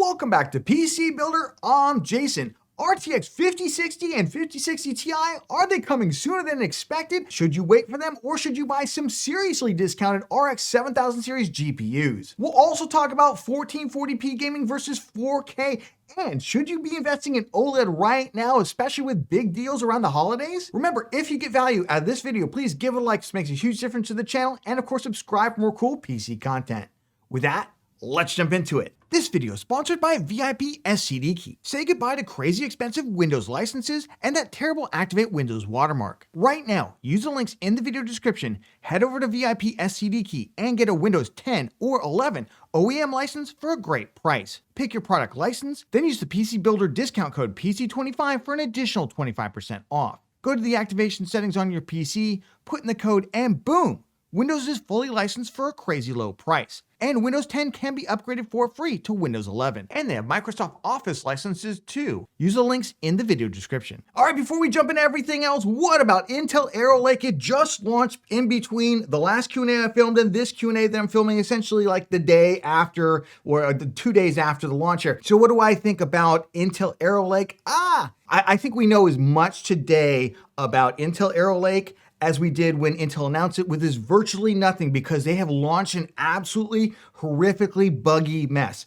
Welcome back to PC Builder. I'm Jason. RTX 5060 and 5060 Ti, are they coming sooner than expected? Should you wait for them, or should you buy some seriously discounted RX 7000 series GPUs? We'll also talk about 1440p gaming versus 4K, and should you be investing in OLED right now, especially with big deals around the holidays? Remember, if you get value out of this video, please give it a like. This makes a huge difference to the channel, and of course, subscribe for more cool PC content. With that, let's jump into it. This video is sponsored by VIP SCD Key. Say goodbye to crazy expensive Windows licenses and that terrible Activate Windows watermark. Right now, use the links in the video description, head over to VIP SCD Key and get a Windows 10 or 11 OEM license for a great price. Pick your product license, then use the PC Builder discount code PC25 for an additional 25% off. Go to the activation settings on your PC, put in the code, and boom! Windows is fully licensed for a crazy low price. And Windows 10 can be upgraded for free to Windows 11. And they have Microsoft Office licenses too. Use the links in the video description. All right, before we jump into everything else, what about Intel Arrow Lake? It just launched in between the last Q&A I filmed and this Q&A that I'm filming, essentially like the day after or the 2 days after the launch here. So what do I think about Intel Arrow Lake? I think we know as much today about Intel Arrow Lake as we did when Intel announced it, with this virtually nothing, because they have launched an absolutely horrifically buggy mess.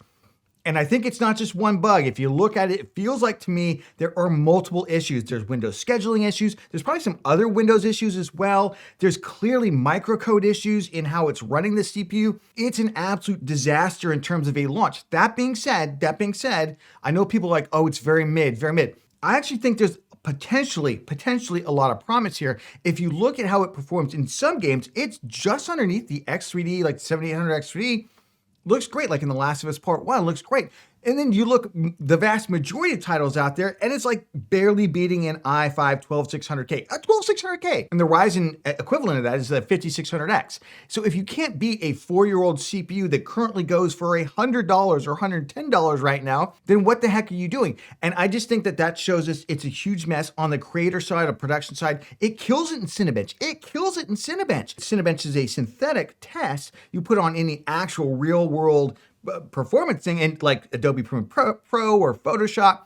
And I think it's not just one bug. If you look at it, it feels like to me there are multiple issues. There's Windows scheduling issues. There's probably some other Windows issues as well. There's clearly microcode issues in how it's running the CPU. It's an absolute disaster in terms of a launch. That being said, I know people are like, oh, it's very mid. I actually think there's potentially a lot of promise here. If you look at how it performs in some games, it's just underneath the X3D, like 7800 X3D. Looks great, like in The Last of Us Part 1, looks great. And then you look the vast majority of titles out there, and it's like barely beating an i5 12600K, a 12600K. And the Ryzen equivalent of that is the 5600X. So if you can't beat a 4-year-old CPU that currently goes for $100 or $110 right now, then what the heck are you doing? And I just think that shows us it's a huge mess on the creator side, or production side. It kills it in Cinebench. Cinebench is a synthetic test you put on any actual real world performance thing, and like Adobe Premiere Pro or Photoshop,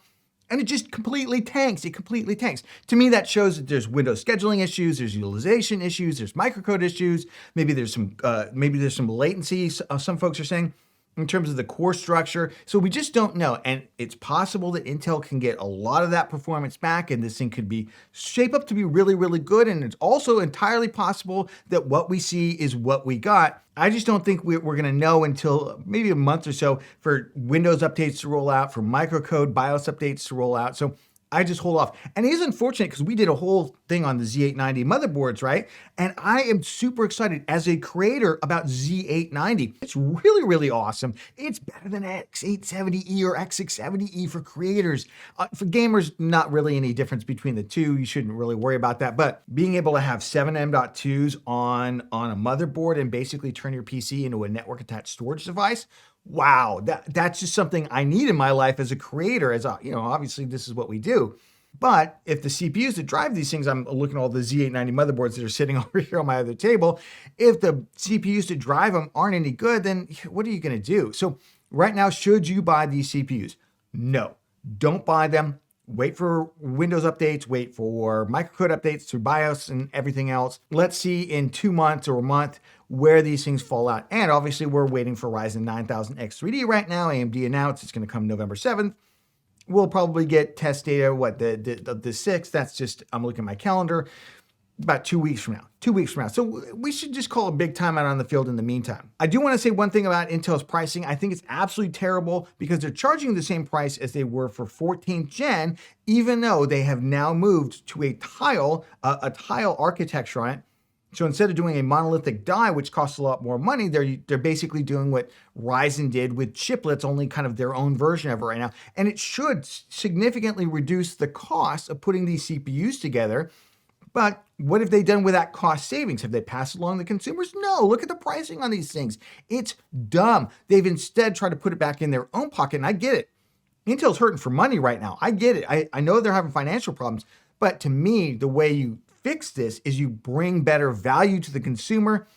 and it just completely tanks. To me, that shows that there's Windows scheduling issues, there's utilization issues, there's microcode issues, maybe there's some latency, some folks are saying, in terms of the core structure. So we just don't know. And it's possible that Intel can get a lot of that performance back, and this thing could shape up to be really, really good. And it's also entirely possible that what we see is what we got. I just don't think we're going to know until maybe a month or so for Windows updates to roll out, for microcode BIOS updates to roll out. So I just hold off. And it is unfortunate because we did a whole thing on the Z890 motherboards, right? And I am super excited as a creator about Z890. It's really, really awesome. It's better than X870E or X670E for creators. For gamers, not really any difference between the two. You shouldn't really worry about that. But being able to have 7 M.2s on a motherboard and basically turn your PC into a network attached storage device, wow, that's just something I need in my life as a creator. Obviously this is what we do. But if the CPUs that drive these things, I'm looking at all the Z890 motherboards that are sitting over here on my other table, if the CPUs that drive them aren't any good, then what are you going to do? So right now, should you buy these CPUs? No, don't buy them. Wait for Windows updates, wait for microcode updates through BIOS and everything else. Let's see in 2 months or a month where these things fall out. And obviously we're waiting for Ryzen 9000 X3D right now. AMD announced it's going to come November 7th. We'll probably get test data, the 6th. That's just, I'm looking at my calendar, about 2 weeks from now. So we should just call a big timeout on the field in the meantime. I do want to say one thing about Intel's pricing. I think it's absolutely terrible because they're charging the same price as they were for 14th gen, even though they have now moved to a tile architecture on it. So instead of doing a monolithic die, which costs a lot more money, they're basically doing what Ryzen did with chiplets, only kind of their own version of it right now. And it should significantly reduce the cost of putting these CPUs together. But what have they done with that cost savings? Have they passed along to consumers? No, look at the pricing on these things. It's dumb. They've instead tried to put it back in their own pocket, and I get it. Intel's hurting for money right now. I get it. I know they're having financial problems, but to me, the way you fix this is you bring better value to the consumer.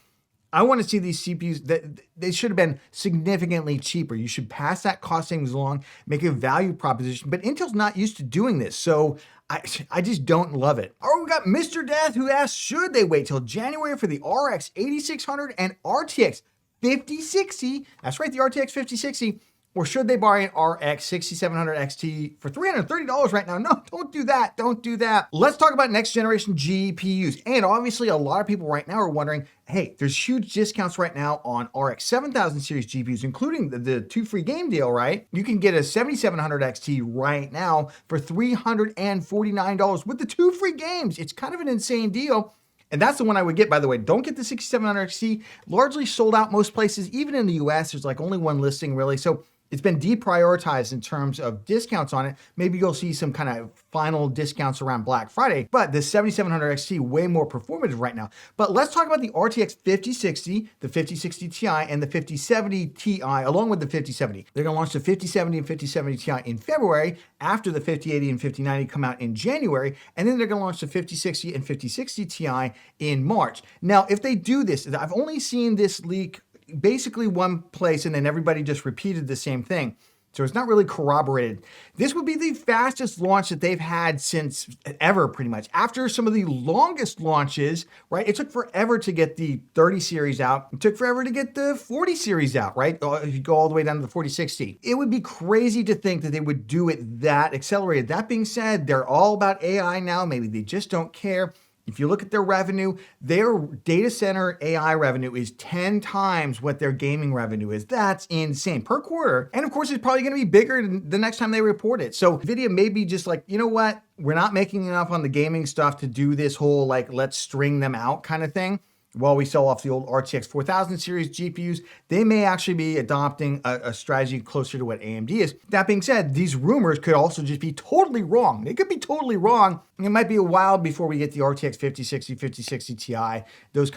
I want to see these CPUs that they should have been significantly cheaper. You should pass that cost savings along, make a value proposition, but Intel's not used to doing this. So I just don't love it. All right, we got Mr. Death who asked, should they wait till January for the RX 8600 and RTX 5060? That's right, the RTX 5060. Or should they buy an RX 6700 XT for $330 right now? No, don't do that. Don't do that. Let's talk about next generation GPUs. And obviously, a lot of people right now are wondering, hey, there's huge discounts right now on RX 7000 series GPUs, including the two free game deal, right? You can get a 7700 XT right now for $349 with the two free games. It's kind of an insane deal. And that's the one I would get, by the way. Don't get the 6700 XT. Largely sold out most places, even in the US. There's like only one listing really. So it's been deprioritized in terms of discounts on it. Maybe you'll see some kind of final discounts around Black Friday, but the 7700 XT, way more performative right now. But let's talk about the RTX 5060, the 5060 Ti, and the 5070 Ti, along with the 5070. They're gonna launch the 5070 and 5070 Ti in February, after the 5080 and 5090 come out in January, and then they're gonna launch the 5060 and 5060 Ti in March. Now, if they do this, I've only seen this leak basically one place, and then everybody just repeated the same thing. So it's not really corroborated. This would be the fastest launch that they've had since ever, pretty much. After some of the longest launches, right? It took forever to get the 30 series out. It took forever to get the 40 series out, right? If you go all the way down to the 4060. It would be crazy to think that they would do it that accelerated. That being said, they're all about AI now. Maybe they just don't care. If you look at their revenue, their data center AI revenue is 10 times what their gaming revenue is. That's insane per quarter. And of course, it's probably gonna be bigger the next time they report it. So NVIDIA may be just like, you know what? We're not making enough on the gaming stuff to do this whole like, let's string them out kind of thing. While we sell off the old RTX 4000 series GPUs, they may actually be adopting a strategy closer to what AMD is. That being said, these rumors could also just be totally wrong. They could be totally wrong. It might be a while before we get the RTX 5060, 5060 Ti, those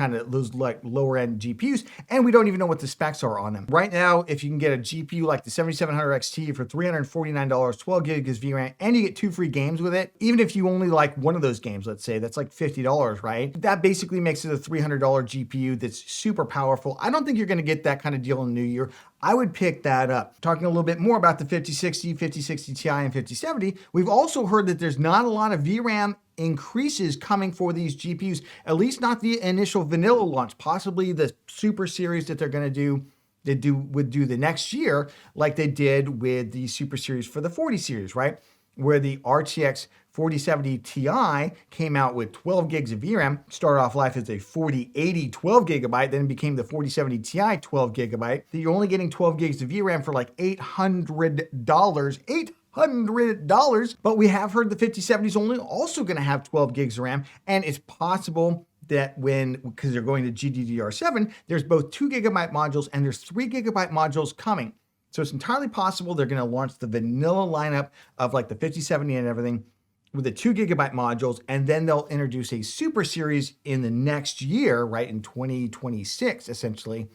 like lower end GPUs, and we don't even know what the specs are on them. Right now, if you can get a GPU like the 7700 XT for $349, 12 gigs of VRAM, and you get two free games with it, even if you only like one of those games, let's say, that's like $50, right? That basically makes it a $300 GPU that's super powerful. I don't think you're gonna get that kind of deal in the new year. I would pick that up. Talking a little bit more about the 5060, 5060 Ti, and 5070, we've also heard that there's not a lot of VRAM increases coming for these GPUs, at least not the initial vanilla launch, possibly the super series that they're gonna do, would do the next year, like they did with the super series for the 40 series, right? Where the RTX 4070 Ti came out with 12 gigs of VRAM, started off life as a 4080 12 gigabyte, then became the 4070 Ti 12 gigabyte. You're only getting 12 gigs of VRAM for like $800, $800, but we have heard the 5070 is only also gonna have 12 gigs of RAM, and it's possible that because they're going to GDDR7, there's both 2 gigabyte modules and there's 3 gigabyte modules coming. So it's entirely possible they're gonna launch the vanilla lineup of like the 5070 and everything with the 2 gigabyte modules, and then they'll introduce a super series in the next year, right, in 2026, essentially,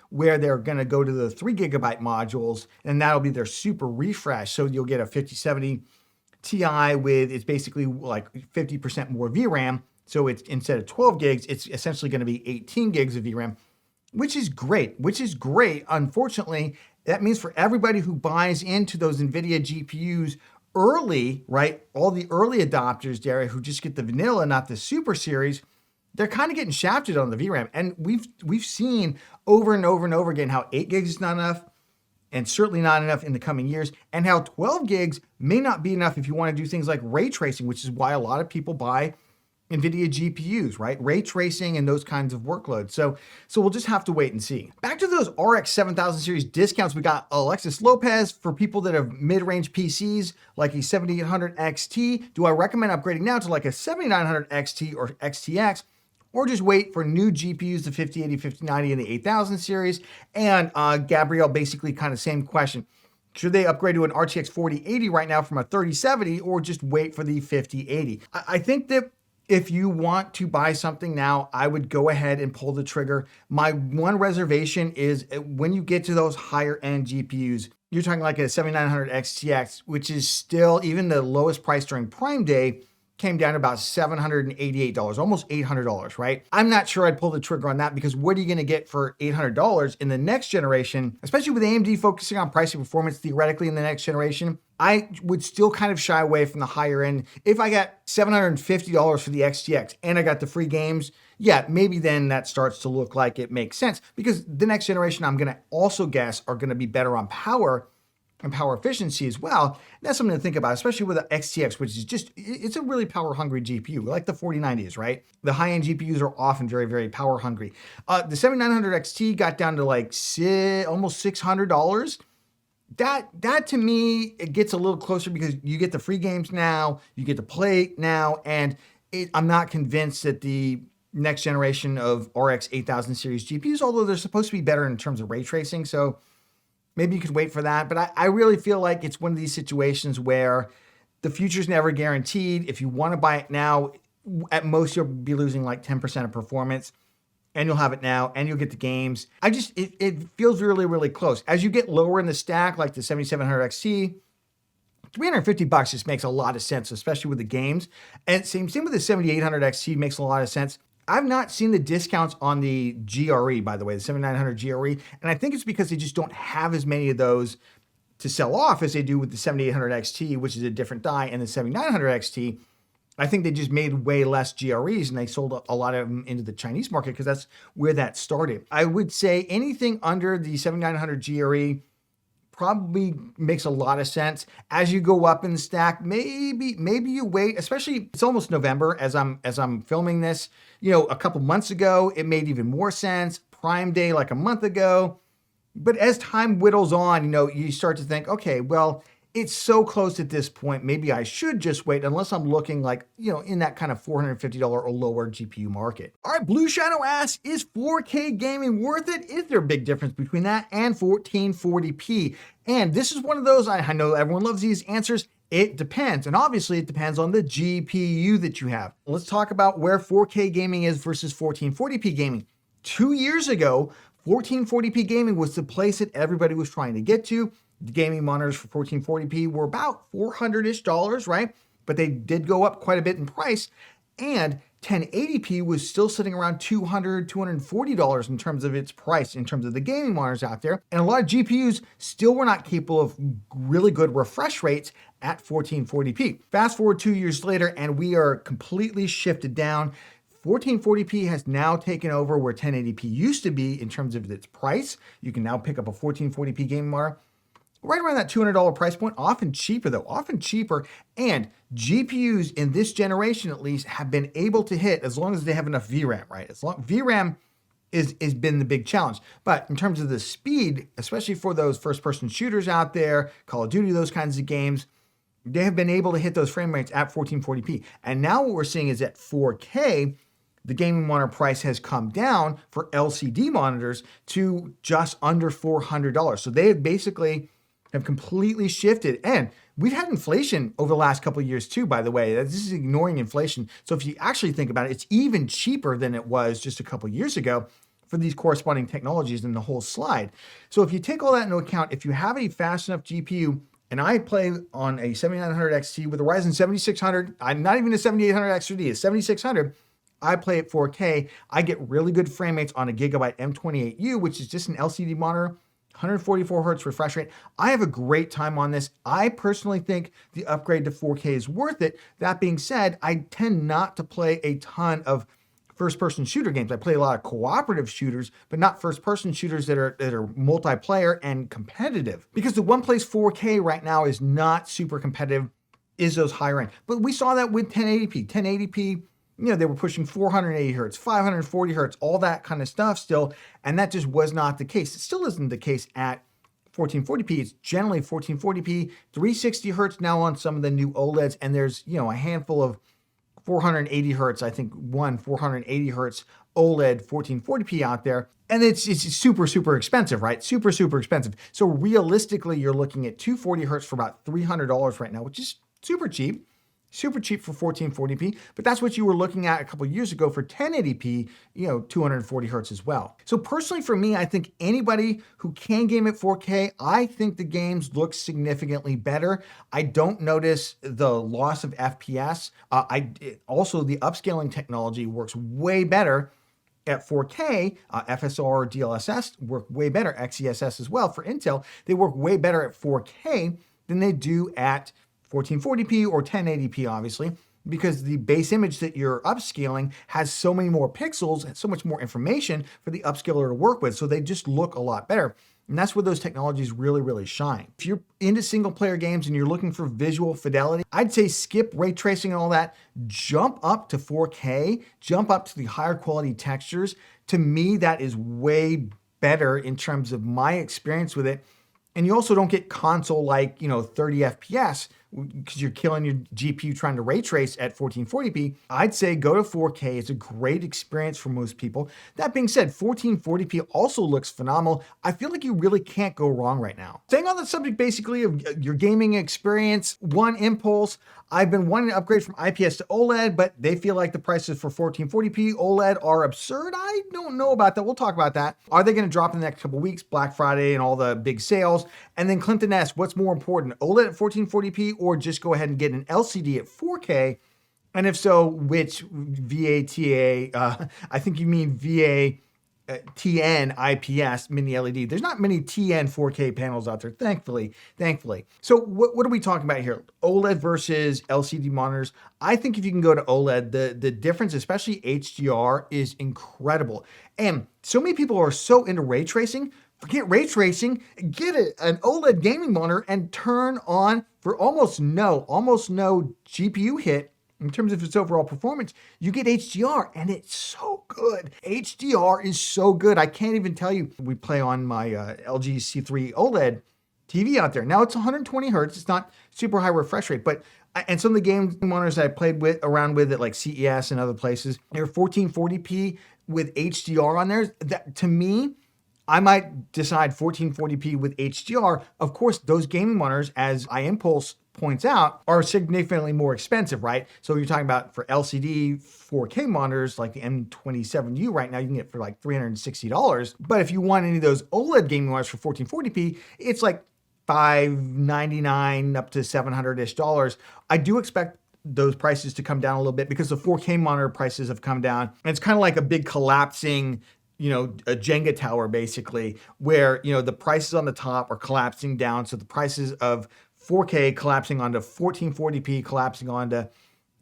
where they're gonna go to the 3 gigabyte modules, and that'll be their super refresh. So you'll get a 5070 Ti with, it's basically like 50% more VRAM. So it's, instead of 12 gigs, it's essentially gonna be 18 gigs of VRAM, which is great. Unfortunately, that means for everybody who buys into those NVIDIA GPUs early, right? All the early adopters there who just get the vanilla, not the super series, they're kind of getting shafted on the VRAM. And we've seen over and over and over again how 8 gigs is not enough, and certainly not enough in the coming years, and how 12 gigs may not be enough if you want to do things like ray tracing, which is why a lot of people buy NVIDIA GPUs, right? Ray tracing and those kinds of workloads. So we'll just have to wait and see. Back to those RX 7000 series discounts, we got Alexis Lopez for people that have mid-range PCs, like a 7800 XT. Do I recommend upgrading now to like a 7900 XT or XTX, or just wait for new GPUs, the 5080, 5090, and the 8000 series? And Gabrielle, basically kind of same question. Should they upgrade to an RTX 4080 right now from a 3070, or just wait for the 5080? I think that if you want to buy something now, I would go ahead and pull the trigger. My one reservation is when you get to those higher end GPUs, you're talking like a 7900 XTX, which is still, even the lowest price during Prime Day, came down to about $788, almost $800, right? I'm not sure I'd pull the trigger on that because what are you gonna get for $800 in the next generation, especially with AMD focusing on pricing performance theoretically in the next generation? I would still kind of shy away from the higher end. If I got $750 for the XTX and I got the free games, yeah, maybe then that starts to look like it makes sense because the next generation I'm gonna also guess are gonna be better on power and power efficiency as well. That's something to think about, especially with the XTX, which is just, it's a really power hungry GPU, like the 4090s, right? The high-end GPUs are often very, very power hungry. The 7900 XT got down to like almost $600. That to me, it gets a little closer because you get the free games now, you get to play now, and I'm not convinced that the next generation of RX 8000 series GPUs, although they're supposed to be better in terms of ray tracing, so maybe you could wait for that. But I really feel like it's one of these situations where the future's never guaranteed. If you want to buy it now, at most you'll be losing like 10% of performance, and you'll have it now, and you'll get the games. It feels really, really close. As you get lower in the stack, like the 7700 XT, $350 just makes a lot of sense, especially with the games. And same with the 7800 XT makes a lot of sense. I've not seen the discounts on the GRE, by the way, the 7900 GRE, and I think it's because they just don't have as many of those to sell off as they do with the 7800 XT, which is a different die, and the 7900 XT. I think they just made way less GREs and they sold a lot of them into the Chinese market because that's where that started. I would say anything under the 7900 GRE probably makes a lot of sense. As you go up in the stack, maybe you wait, especially it's almost November as I'm filming this. You know, a couple months ago, it made even more sense. Prime Day like a month ago. But as time whittles on, you know, you start to think, okay, well, it's so close at this point, maybe I should just wait unless I'm looking like, you know, in that kind of $450 or lower GPU market. All right, Blue Shadow asks, is 4K gaming worth it? Is there a big difference between that and 1440p? And this is one of those, I know everyone loves these answers. It depends. And obviously it depends on the GPU that you have. Let's talk about where 4K gaming is versus 1440p gaming. 2 years ago, 1440p gaming was the place that everybody was trying to get to. The gaming monitors for 1440p were about $400-ish, right? But they did go up quite a bit in price. And 1080p was still sitting around $200, $240 in terms of its price, in terms of the gaming monitors out there. And a lot of GPUs still were not capable of really good refresh rates at 1440p. Fast forward 2 years later, and we are completely shifted down. 1440p has now taken over where 1080p used to be in terms of its price. You can now pick up a 1440p gaming monitor right around that $200 price point, often cheaper though, often cheaper. And GPUs in this generation at least have been able to hit as long as they have enough VRAM, right? VRAM is been the big challenge. But in terms of the speed, especially for those first-person shooters out there, Call of Duty, those kinds of games, they have been able to hit those frame rates at 1440p. And now what we're seeing is at 4K, the gaming monitor price has come down for LCD monitors to just under $400. So they basically have completely shifted. And we've had inflation over the last couple of years too, by the way. This is ignoring inflation. So if you actually think about it, it's even cheaper than it was just a couple of years ago for these corresponding technologies in the whole slide. So if you take all that into account, if you have a fast enough GPU, and I play on a 7900 XT with a Ryzen 7600, I'm not even a 7800 XT, a 7600, I play at 4K. I get really good frame rates on a Gigabyte M28U, which is just an LCD monitor, 144 hertz refresh rate. I have a great time on this. I personally think the upgrade to 4K is worth it. That being said, I tend not to play a ton of first-person shooter games. I play a lot of cooperative shooters, but not first-person shooters that are multiplayer and competitive. Because the one place 4K right now is not super competitive is those higher end. But we saw that with 1080p. 1080p, you know, they were pushing 480 hertz, 540 hertz, all that kind of stuff still, and that just was not the case. It still isn't the case at 1440p. It's generally 1440p, 360 hertz now on some of the new OLEDs, and there's, you know, a handful of 480 hertz, I think one 480 hertz OLED 1440p out there, and it's super, super expensive, right? Super, super expensive. So realistically, you're looking at 240 hertz for about $300 right now, which is super cheap. Super cheap for 1440p, but that's what you were looking at a couple years ago for 1080p, 240 hertz as well. So personally for me, I think anybody who can game at 4K, I think the games look significantly better. I don't notice the loss of FPS. Also, the upscaling technology works way better at 4K. FSR, DLSS work way better, XeSS as well for Intel. They work way better at 4K than they do at 1440p or 1080p, obviously, because the base image that you're upscaling has so many more pixels and so much more information for the upscaler to work with. So they just look a lot better. And that's where those technologies really, really shine. If you're into single player games and you're looking for visual fidelity, I'd say skip ray tracing and all that, jump up to 4K, jump up to the higher quality textures. To me, that is way better in terms of my experience with it. And you also don't get console-like, 30 FPS because you're killing your GPU trying to ray trace at 1440p. I'd say go to 4K. It's a great experience for most people. That being said, 1440p also looks phenomenal. I feel like you really can't go wrong right now. Staying on the subject basically of your gaming experience, one impulse, I've been wanting to upgrade from IPS to OLED, but they feel like the prices for 1440p OLED are absurd. I don't know about that. We'll talk about that. Are they going to drop in the next couple weeks, Black Friday and all the big sales? And then Clinton asks, what's more important, OLED at 1440p or just go ahead and get an LCD at 4K? And if so, which VATA? I think you mean VA TN IPS mini LED. There's not many TN 4K panels out there, thankfully. So what are we talking about here? OLED versus LCD monitors. I think if you can go to OLED, the difference, especially HDR, is incredible. And so many people are so into ray tracing. Forget ray tracing, get an OLED gaming monitor and turn on for almost no GPU hit. In terms of its overall performance, you get HDR and it's so good. HDR is so good. I can't even tell you. We play on my LG C3 OLED TV out there. Now it's 120 hertz. It's not super high refresh rate, but and some of the game monitors that I played around with at like CES and other places, they're 1440p with HDR on there. That to me, I might decide 1440p with HDR. Of course, those gaming monitors, as iImpulse points out, are significantly more expensive, right? So you're talking about for LCD 4K monitors like the M27U right now, you can get for like $360. But if you want any of those OLED gaming monitors for 1440p, it's like $599 up to $700-ish. I do expect those prices to come down a little bit because the 4K monitor prices have come down. And it's kind of like a big collapsing, a Jenga tower basically, where, the prices on the top are collapsing down. So the prices of 4K collapsing onto 1440p, collapsing onto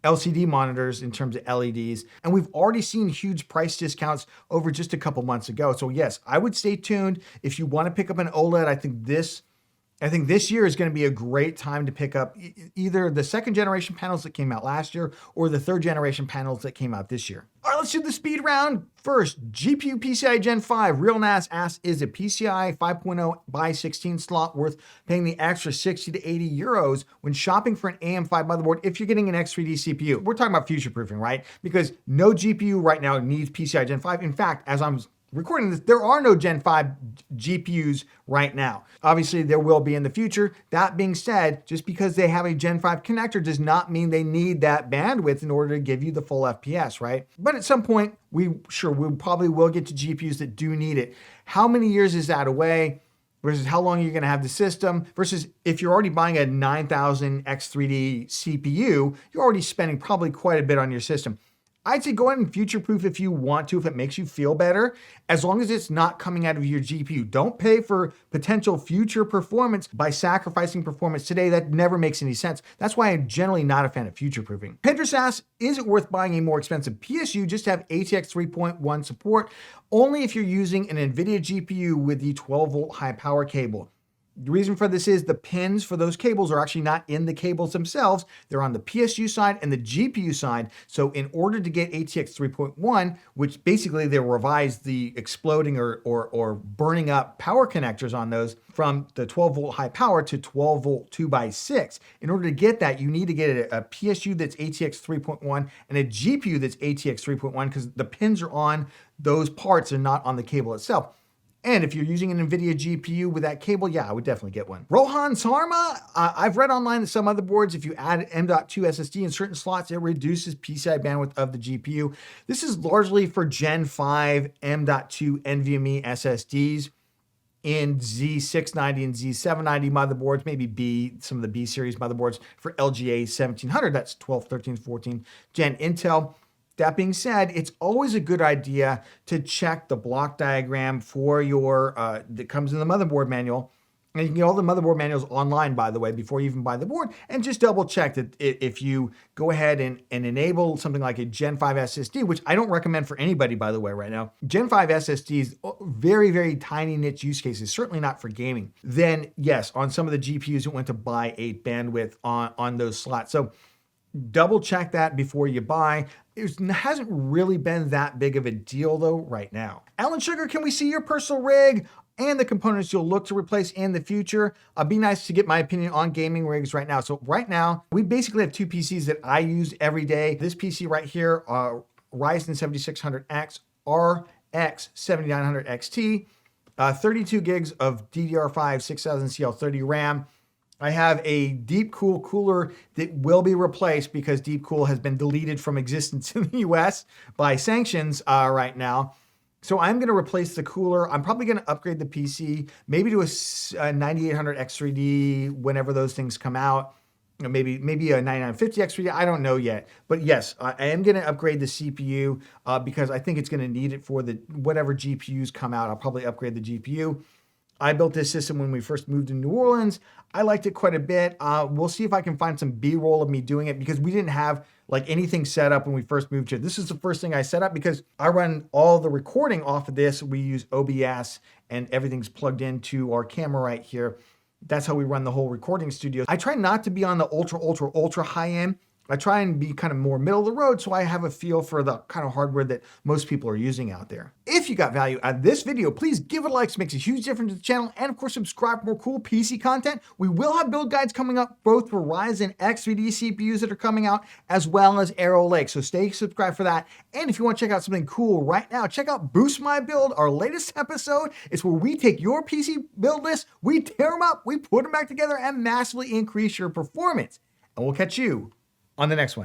LCD monitors in terms of LEDs. And we've already seen huge price discounts over just a couple months ago. So yes, I would stay tuned. If you want to pick up an OLED, I think this year is going to be a great time to pick up either the second generation panels that came out last year or the third generation panels that came out this year. All right, let's do the speed round. First, GPU PCIe Gen 5. Real NAS asks, is a PCIe 5.0 by 16 slot worth paying the extra 60 to 80 euros when shopping for an AM5 motherboard if you're getting an X3D CPU? We're talking about future proofing, right? Because no GPU right now needs PCIe Gen 5. In fact, as I'm recording this, there are no Gen 5 GPUs right now. Obviously, there will be in the future. That being said, just because they have a Gen 5 connector does not mean they need that bandwidth in order to give you the full FPS, right? But at some point, we probably will get to GPUs that do need it. How many years is that away? Versus how long you're going to have the system, versus if you're already buying a 9000 X3D CPU, you're already spending probably quite a bit on your system. I'd say go ahead and future-proof if you want to, if it makes you feel better, as long as it's not coming out of your GPU. Don't pay for potential future performance by sacrificing performance today. That never makes any sense. That's why I'm generally not a fan of future-proofing. Pedro asks, is it worth buying a more expensive PSU just to have ATX 3.1 support? Only if you're using an NVIDIA GPU with the 12-volt high-power cable. The reason for this is the pins for those cables are actually not in the cables themselves. They're on the PSU side and the GPU side. So in order to get ATX 3.1, which basically they revised the exploding or burning up power connectors on those from the 12-volt high power to 12-volt 2x6. In order to get that, you need to get a PSU that's ATX 3.1 and a GPU that's ATX 3.1 because the pins are on those parts and not on the cable itself. And if you're using an NVIDIA GPU with that cable, yeah, I would definitely get one. Rohan Sarma, I've read online that some motherboards, if you add M.2 SSD in certain slots, it reduces PCIe bandwidth of the GPU. This is largely for Gen 5 M.2 NVMe SSDs in Z690 and Z790 motherboards, maybe some of the B series motherboards for LGA 1700, that's 12, 13, 14 Gen Intel. That being said, it's always a good idea to check the block diagram for your, that comes in the motherboard manual. And you can get all the motherboard manuals online, by the way, before you even buy the board, and just double check that if you go ahead and enable something like a Gen 5 SSD, which I don't recommend for anybody, by the way, right now. Gen 5 SSDs, very, very tiny niche use cases, certainly not for gaming. Then yes, on some of the GPUs, it went to buy 8 bandwidth on those slots. So double check that before you buy. It hasn't really been that big of a deal though right now. Alan Sugar, can we see your personal rig and the components you'll look to replace in the future? Be nice to get my opinion on gaming rigs right now. So right now, we basically have 2 PCs that I use every day. This PC right here, Ryzen 7600X, RX 7900 XT, 32 gigs of DDR5 6000 CL30 RAM. I have a DeepCool cooler that will be replaced because DeepCool has been deleted from existence in the US by sanctions right now. So I'm going to replace the cooler. I'm probably going to upgrade the PC, maybe to a 9800 X3D whenever those things come out. Maybe a 9950 X3D. I don't know yet. But yes, I am going to upgrade the CPU because I think it's going to need it for the whatever GPUs come out. I'll probably upgrade the GPU. I built this system when we first moved to New Orleans. I liked it quite a bit. We'll see if I can find some B-roll of me doing it because we didn't have like anything set up when we first moved here. This is the first thing I set up because I run all the recording off of this. We use OBS and everything's plugged into our camera right here. That's how we run the whole recording studio. I try not to be on the ultra high end. I try and be kind of more middle of the road so I have a feel for the kind of hardware that most people are using out there. If you got value out of this video, please give it a like. It makes a huge difference to the channel. And of course, subscribe for more cool PC content. We will have build guides coming up both for Ryzen X3D CPUs that are coming out as well as Arrow Lake. So stay subscribed for that. And if you want to check out something cool right now, check out Boost My Build, our latest episode. It's where we take your PC build list, we tear them up, we put them back together and massively increase your performance. And we'll catch you on the next one.